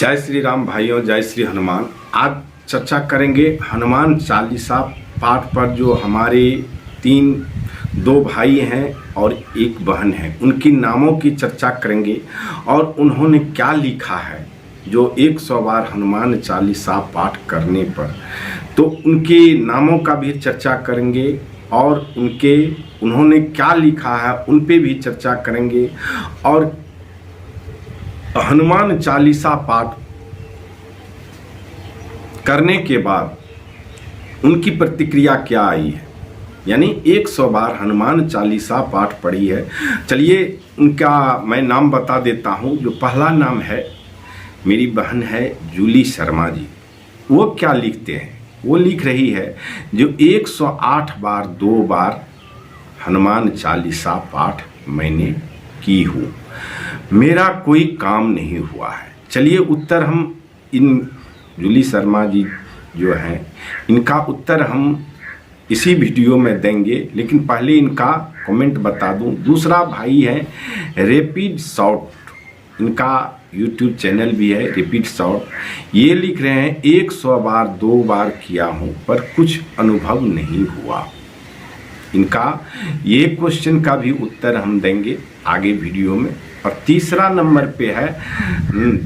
जय श्री राम भाइयों, जय श्री हनुमान। आज चर्चा करेंगे हनुमान चालीसा पाठ पर। जो हमारे दो भाई हैं और एक बहन है, उनकी नामों की चर्चा करेंगे और उन्होंने क्या लिखा है। जो 100 बार हनुमान चालीसा पाठ करने पर, तो उनके नामों का भी चर्चा करेंगे और उन्होंने क्या लिखा है उन पे भी चर्चा करेंगे। और हनुमान चालीसा पाठ करने के बाद उनकी प्रतिक्रिया क्या आई है, यानी 100 बार हनुमान चालीसा पाठ पढ़ी है। चलिए उनका मैं नाम बता देता हूँ। जो पहला नाम है, मेरी बहन है जूली शर्मा जी। वो क्या लिखते हैं, वो लिख रही है जो 108 बार 2 बार हनुमान चालीसा पाठ मैंने की हूँ, मेरा कोई काम नहीं हुआ है। चलिए उत्तर हम इन जूली शर्मा जी जो हैं, इनका उत्तर हम इसी वीडियो में देंगे, लेकिन पहले इनका कमेंट बता दूं। दूसरा भाई है रैपिड शॉट, इनका यूट्यूब चैनल भी है रैपिड शॉट। ये लिख रहे हैं 100 बार 2 बार किया हूँ पर कुछ अनुभव नहीं हुआ। इनका ये क्वेश्चन का भी उत्तर हम देंगे आगे वीडियो में। और तीसरा नंबर पे है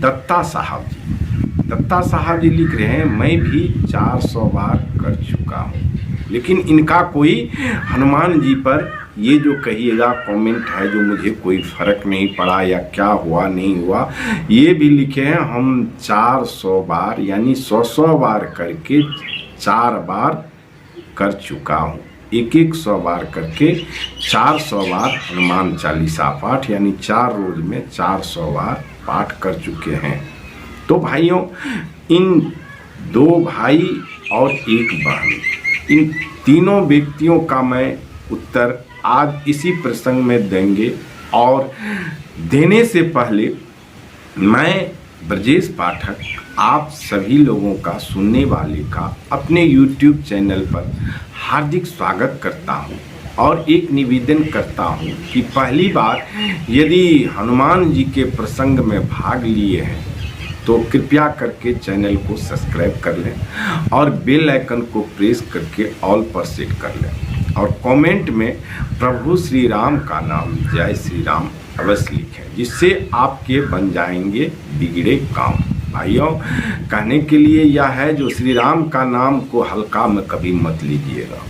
दत्ता साहब जी। दत्ता साहब जी लिख रहे हैं मैं भी 400 बार कर चुका हूँ, लेकिन इनका कोई हनुमान जी पर ये जो कहिएगा कमेंट है जो मुझे कोई फर्क नहीं पड़ा या क्या हुआ नहीं हुआ, ये भी लिखे हैं हम 400 बार यानी 100 बार करके 4 बार कर चुका हूँ। 100 बार करके 400 बार हनुमान चालीसा पाठ यानी 4 रोज में 400 बार पाठ कर चुके हैं। तो भाइयों, इन 2 भाई और एक बहन, इन तीनों व्यक्तियों का मैं उत्तर आज इसी प्रसंग में देंगे। और देने से पहले मैं ब्रजेश पाठक आप सभी लोगों का, सुनने वाले का अपने YouTube चैनल पर हार्दिक स्वागत करता हूं और एक निवेदन करता हूं कि पहली बार यदि हनुमान जी के प्रसंग में भाग लिए हैं तो कृपया करके चैनल को सब्सक्राइब कर लें और बेल आइकन को प्रेस करके ऑल पर सेट कर लें। और कमेंट में प्रभु श्री राम का नाम, जय श्री राम अवश्य लिखें, जिससे आपके बन जाएंगे बिगड़े काम। भाइयों, कहने के लिए यह है जो श्री राम का नाम को हल्का में कभी मत लीजिएगा,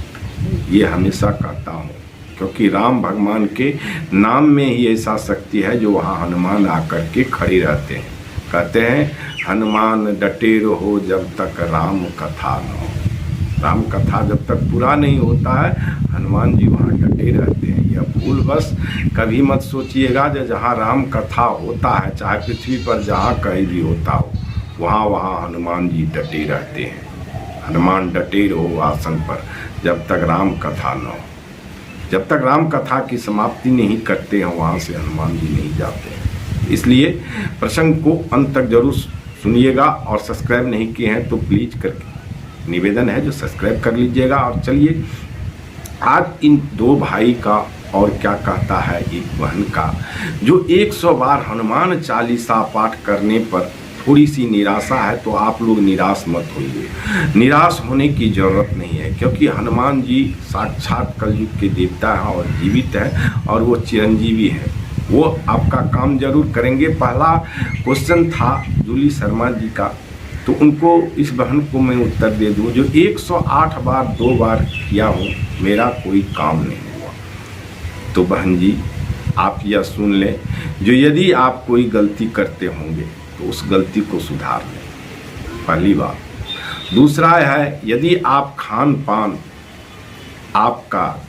ये हमेशा कहता हूँ, क्योंकि राम भगवान के नाम में ही ऐसा शक्ति है जो वहाँ हनुमान आकर के खड़े रहते हैं। कहते हैं हनुमान डटे रहो जब तक राम कथा न हो। राम कथा जब तक पूरा नहीं होता है, हनुमान जी वहाँ डटे रहते हैं। यह भूल बस कभी मत सोचिएगा जो जहाँ राम कथा होता है, चाहे पृथ्वी पर जहाँ कहीं भी होता हो, वहाँ हनुमान जी डटे रहते हैं। हनुमान डटे रहो आसन पर जब तक राम कथा न हो। जब तक राम कथा की समाप्ति नहीं करते हैं, वहाँ से हनुमान जी नहीं जाते हैं। इसलिए प्रसंग को अंत तक जरूर सुनिएगा और सब्सक्राइब नहीं किए हैं तो प्लीज करके निवेदन है जो सब्सक्राइब कर लीजिएगा। और चलिए आज इन 2 भाई का और क्या कहता है एक बहन का, जो 100 बार हनुमान चालीसा पाठ करने पर थोड़ी सी निराशा है। तो आप लोग निराश मत होइए, निराश होने की ज़रूरत नहीं है, क्योंकि हनुमान जी साक्षात कलयुग के देवता हैं और जीवित हैं और वो चिरंजीवी है। वो आपका काम जरूर करेंगे। पहला क्वेश्चन था जूली शर्मा जी का, तो उनको, इस बहन को मैं उत्तर दे दूं जो 108 बार 2 बार किया हूँ, मेरा कोई काम नहीं हुआ। तो बहन जी आप यह सुन लें, जो यदि आप कोई गलती करते होंगे तो उस गलती को सुधार लें, पहली बात। दूसरा है, यदि आपका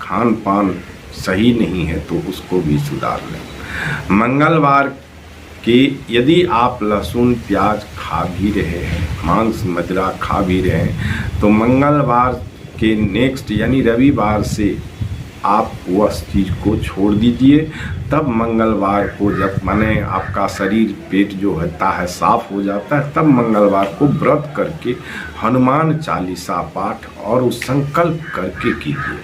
खान पान सही नहीं है तो उसको भी सुधार लें। मंगलवार कि यदि आप लहसुन प्याज खा भी रहे हैं, मांस मदिरा खा भी रहे हैं, तो मंगलवार के नेक्स्ट यानी रविवार से आप वह चीज़ को छोड़ दीजिए। तब मंगलवार को जब माने आपका शरीर पेट जो होता है साफ हो जाता है, तब मंगलवार को व्रत करके हनुमान चालीसा पाठ और उस संकल्प करके कीजिए।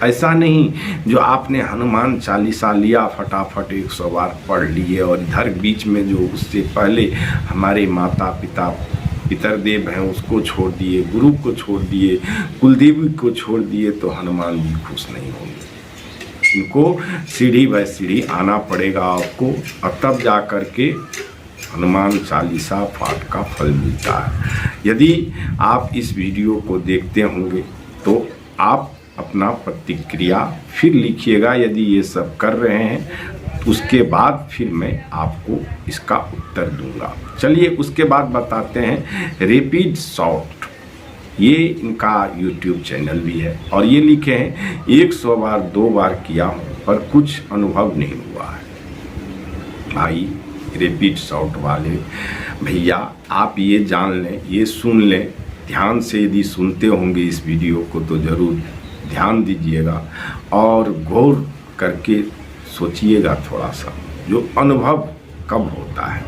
ऐसा नहीं जो आपने हनुमान चालीसा लिया फटाफट 100 बार पढ़ लिए और इधर बीच में जो उससे पहले हमारे माता पिता पितरदेव हैं उसको छोड़ दिए, गुरु को छोड़ दिए, कुलदेवी को छोड़ दिए, तो हनुमान जी खुश नहीं होंगे। इनको सीढ़ी बाय सीढ़ी आना पड़ेगा आपको, और तब जा कर के हनुमान चालीसा पाठ का फल मिलता है। यदि आप इस वीडियो को देखते होंगे तो आप अपना प्रतिक्रिया फिर लिखिएगा। यदि ये सब कर रहे हैं उसके बाद फिर मैं आपको इसका उत्तर दूंगा। चलिए उसके बाद बताते हैं रैपिड शॉट, ये इनका YouTube चैनल भी है और ये लिखे हैं 100 बार 2 बार किया हूँ पर कुछ अनुभव नहीं हुआ है। भाई रैपिड शॉट वाले भैया, आप ये जान लें, ये सुन लें, ध्यान से यदि सुनते होंगे इस वीडियो को तो ज़रूर ध्यान दीजिएगा और गौर करके सोचिएगा थोड़ा सा। जो अनुभव कब होता है?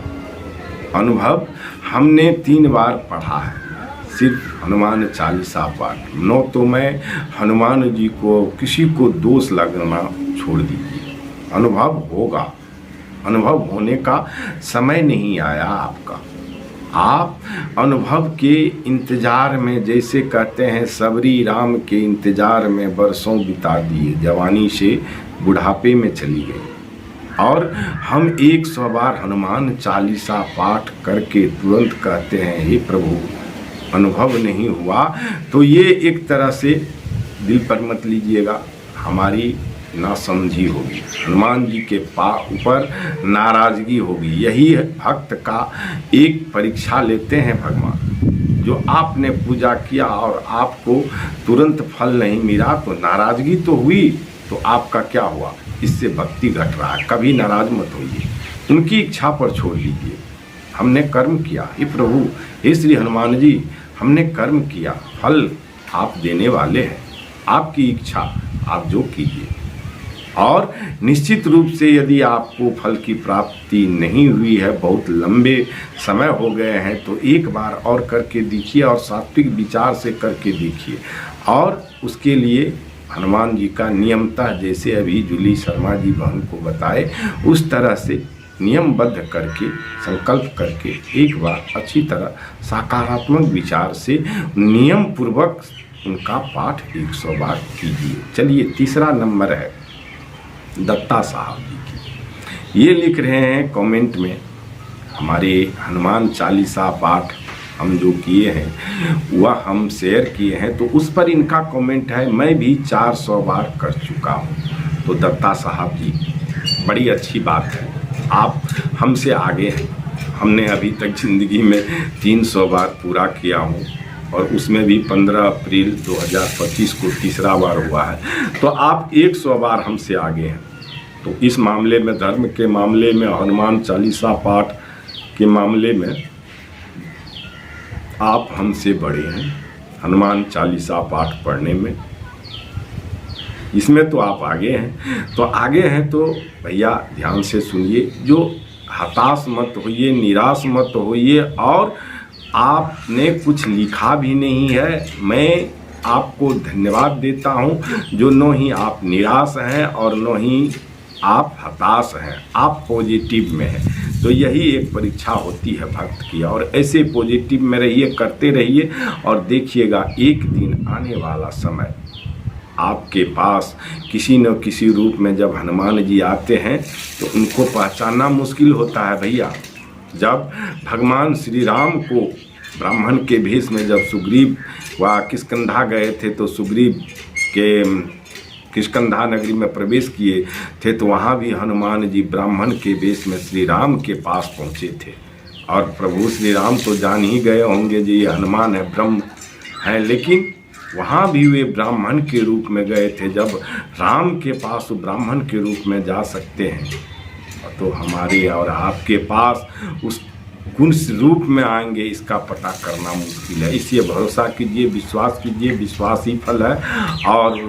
अनुभव हमने 3 बार पढ़ा है सिर्फ हनुमान चालीसा पाठ। नो तो मैं हनुमान जी को किसी को दोष लगना छोड़ दीजिए, अनुभव होगा। अनुभव होने का समय नहीं आया आपका। आप अनुभव के इंतज़ार में, जैसे कहते हैं सबरी राम के इंतज़ार में बरसों बिता दिए, जवानी से बुढ़ापे में चली गई। और हम 100 बार हनुमान चालीसा पाठ करके तुरंत कहते हैं हे प्रभु अनुभव नहीं हुआ, तो ये एक तरह से दिल पर मत लीजिएगा, हमारी नासमझी होगी, हनुमान जी के ऊपर नाराज़गी होगी। यही भक्त का एक परीक्षा लेते हैं भगवान। जो आपने पूजा किया और आपको तुरंत फल नहीं मिला तो नाराज़गी तो हुई, तो आपका क्या हुआ? इससे भक्ति घट रहा है। कभी नाराज मत होइए, उनकी इच्छा पर छोड़ दीजिए। हमने कर्म किया, हे प्रभु, हे श्री हनुमान जी, हमने कर्म किया, फल आप देने वाले हैं, आपकी इच्छा आप जो कीजिए। और निश्चित रूप से यदि आपको फल की प्राप्ति नहीं हुई है, बहुत लंबे समय हो गए हैं, तो एक बार और करके देखिए और सात्विक विचार से करके देखिए। और उसके लिए हनुमान जी का नियमतः, जैसे अभी जूली शर्मा जी बहन को बताए, उस तरह से नियमबद्ध करके संकल्प करके एक बार अच्छी तरह सकारात्मक विचार से नियम पूर्वक उनका पाठ 100 बार कीजिए। चलिए तीसरा नंबर है दत्ता साहब जी की। ये लिख रहे हैं कमेंट में, हमारे हनुमान चालीसा पाठ हम जो किए हैं वह हम शेयर किए हैं, तो उस पर इनका कमेंट है मैं भी 400 बार कर चुका हूँ। तो दत्ता साहब जी बड़ी अच्छी बात है, आप हमसे आगे हैं। हमने अभी तक ज़िंदगी में 300 बार पूरा किया हूँ और उसमें भी 15 अप्रैल 2025 को तीसरा बार हुआ है, तो आप 100 बार हमसे आगे हैं। तो इस मामले में, धर्म के मामले में, हनुमान चालीसा पाठ के मामले में आप हमसे बड़े हैं। हनुमान चालीसा पाठ पढ़ने में, इसमें तो आप आगे हैं। तो आगे हैं तो भैया ध्यान से सुनिए, जो हताश मत होइए, निराश मत होइए। और आपने कुछ लिखा भी नहीं है, मैं आपको धन्यवाद देता हूं, जो न ही आप निराश हैं और न ही आप हताश हैं, आप पॉजिटिव में हैं। तो यही एक परीक्षा होती है भक्त की, और ऐसे पॉजिटिव में रहिए, करते रहिए और देखिएगा एक दिन आने वाला समय आपके पास किसी न किसी रूप में जब हनुमान जी आते हैं तो उनको पहचानना मुश्किल होता है भैया। जब भगवान श्री राम को ब्राह्मण के भेष में जब सुग्रीव व किष्किंधा गए थे, तो सुग्रीव के किष्किंधा नगरी में प्रवेश किए थे, तो वहाँ भी हनुमान जी ब्राह्मण के वेश में श्री राम के पास पहुँचे थे। और प्रभु श्री राम तो जान ही गए होंगे जी ये हनुमान है, ब्रह्म है, लेकिन वहाँ भी वे ब्राह्मण के रूप में गए थे। जब राम के पास ब्राह्मण के रूप में जा सकते हैं, तो हमारे और आपके पास उस गुण रूप में आएंगे, इसका पता करना मुश्किल है। इसलिए भरोसा कीजिए, विश्वास कीजिए, विश्वास ही फल है। और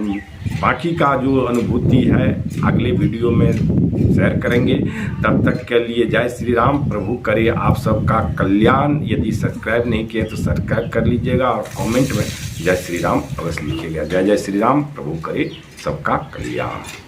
बाकी का जो अनुभूति है अगले वीडियो में शेयर करेंगे। तब तक के लिए जय श्री राम। प्रभु करे आप सबका कल्याण। यदि सब्सक्राइब नहीं किए तो सब्सक्राइब कर लीजिएगा और कमेंट में जय श्री राम अवश्य लिखिएगा। जय जय श्री राम। प्रभु करे सबका कल्याण।